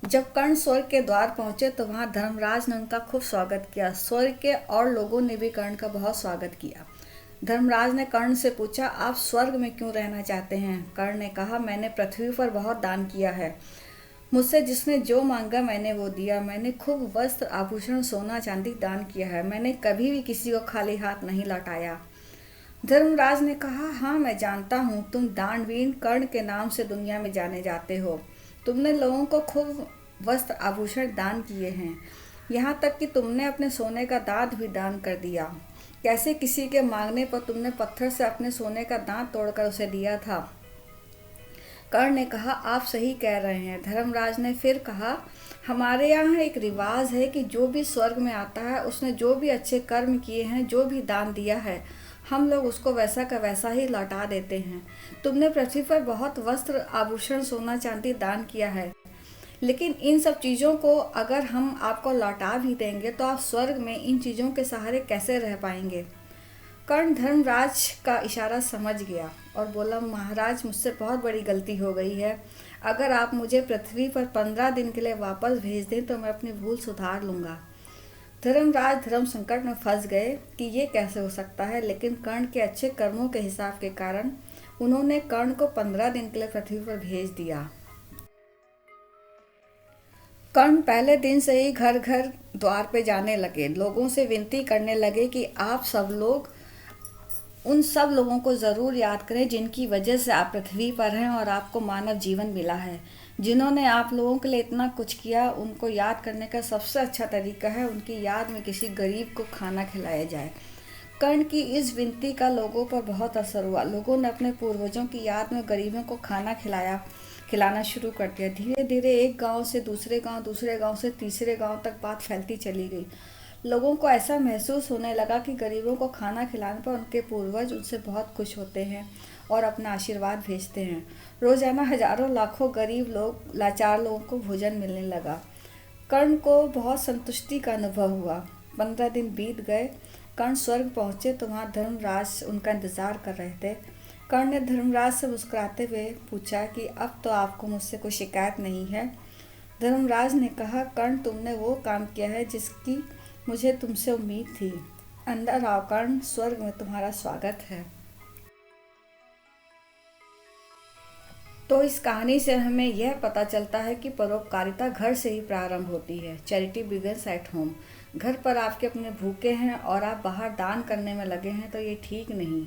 जब कर्ण स्वर्ग के द्वार पहुंचे तो वहां धर्मराज ने उनका खूब स्वागत किया। स्वर्ग के और लोगों ने भी कर्ण का बहुत स्वागत किया। धर्मराज ने कर्ण से पूछा, आप स्वर्ग में क्यों रहना चाहते हैं? कर्ण ने कहा, मैंने पृथ्वी पर बहुत दान किया है। मुझसे जिसने जो मांगा मैंने वो दिया। मैंने खूब वस्त्र आभूषण सोना चांदी दान किया है। मैंने कभी भी किसी को खाली हाथ नहीं लौटाया। धर्मराज ने कहा, हाँ मैं जानता हूँ, तुम दानवीर कर्ण के नाम से दुनिया में जाने जाते हो। तुमने लोगों को खूब वस्त्र आभूषण दान किए हैं, यहाँ तक कि तुमने अपने सोने का दांत भी दान कर दिया। कैसे किसी के मांगने पर तुमने पत्थर से अपने सोने का दांत तोड़कर उसे दिया था। कर्ण ने कहा, आप सही कह रहे हैं। धर्मराज ने फिर कहा, हमारे यहाँ एक रिवाज है कि जो भी स्वर्ग में आता है उसने जो भी अच्छे कर्म किए हैं, जो भी दान दिया है, हम लोग उसको वैसा का वैसा ही लौटा देते हैं। तुमने पृथ्वी पर बहुत वस्त्र आभूषण सोना चांदी दान किया है, लेकिन इन सब चीज़ों को अगर हम आपको लौटा भी देंगे तो आप स्वर्ग में इन चीज़ों के सहारे कैसे रह पाएंगे। कर्ण धर्मराज का इशारा समझ गया और बोला, महाराज मुझसे बहुत बड़ी गलती हो गई है। अगर आप मुझे पृथ्वी पर 15 दिन के लिए वापस भेज दें तो मैं अपनी भूल सुधार लूँगा। धर्मराज धर्म संकट में फंस गए कि ये कैसे हो सकता है, लेकिन कर्ण के अच्छे कर्मों के हिसाब के कारण उन्होंने कर्ण को 15 दिन के लिए पृथ्वी पर भेज दिया। कर्ण पहले दिन से ही घर घर द्वार पे जाने लगे, लोगों से विनती करने लगे कि आप सब लोग उन सब लोगों को ज़रूर याद करें जिनकी वजह से आप पृथ्वी पर हैं और आपको मानव जीवन मिला है। जिन्होंने आप लोगों के लिए इतना कुछ किया, उनको याद करने का सबसे अच्छा तरीका है उनकी याद में किसी गरीब को खाना खिलाया जाए। कर्ण की इस विनती का लोगों पर बहुत असर हुआ। लोगों ने अपने पूर्वजों की याद में गरीबों को खाना खिलाना शुरू कर दिया। धीरे धीरे एक गांव से दूसरे गांव, दूसरे गांव से तीसरे गांव तक बात फैलती चली गई। लोगों को ऐसा महसूस होने लगा कि गरीबों को खाना खिलाने पर उनके पूर्वज उनसे बहुत खुश होते हैं और अपना आशीर्वाद भेजते हैं। रोजाना हजारों लाखों गरीब लोग, लाचार लोगों को भोजन मिलने लगा। कर्ण को बहुत संतुष्टि का अनुभव हुआ। 15 दिन बीत गए। कर्ण स्वर्ग पहुंचे तो वहाँ धर्मराज उनका इंतजार कर रहे थे। कर्ण ने धर्मराज से मुस्कुराते हुए पूछा कि अब तो आपको मुझसे कोई शिकायत नहीं है। धर्मराज ने कहा, कर्ण तुमने वो काम किया है जिसकी मुझे तुमसे उम्मीद थी। अंदर आओ कर्ण, स्वर्ग में तुम्हारा स्वागत है। तो इस कहानी से हमें यह पता चलता है कि परोपकारिता घर से ही प्रारंभ होती है। Charity begins at home. घर पर आपके अपने भूखे हैं और आप बाहर दान करने में लगे हैं तो ये ठीक नहीं।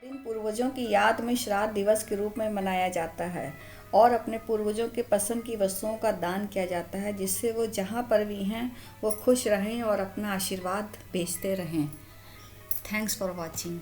दिन पूर्वजों की याद में श्राद्ध दिवस के रूप में मनाया जाता है और अपने पूर्वजों के पसंद की वस्तुओं का दान किया जाता है, जिससे वो जहाँ पर भी हैं वो खुश रहें और अपना आशीर्वाद भेजते रहें। Thanks for watching.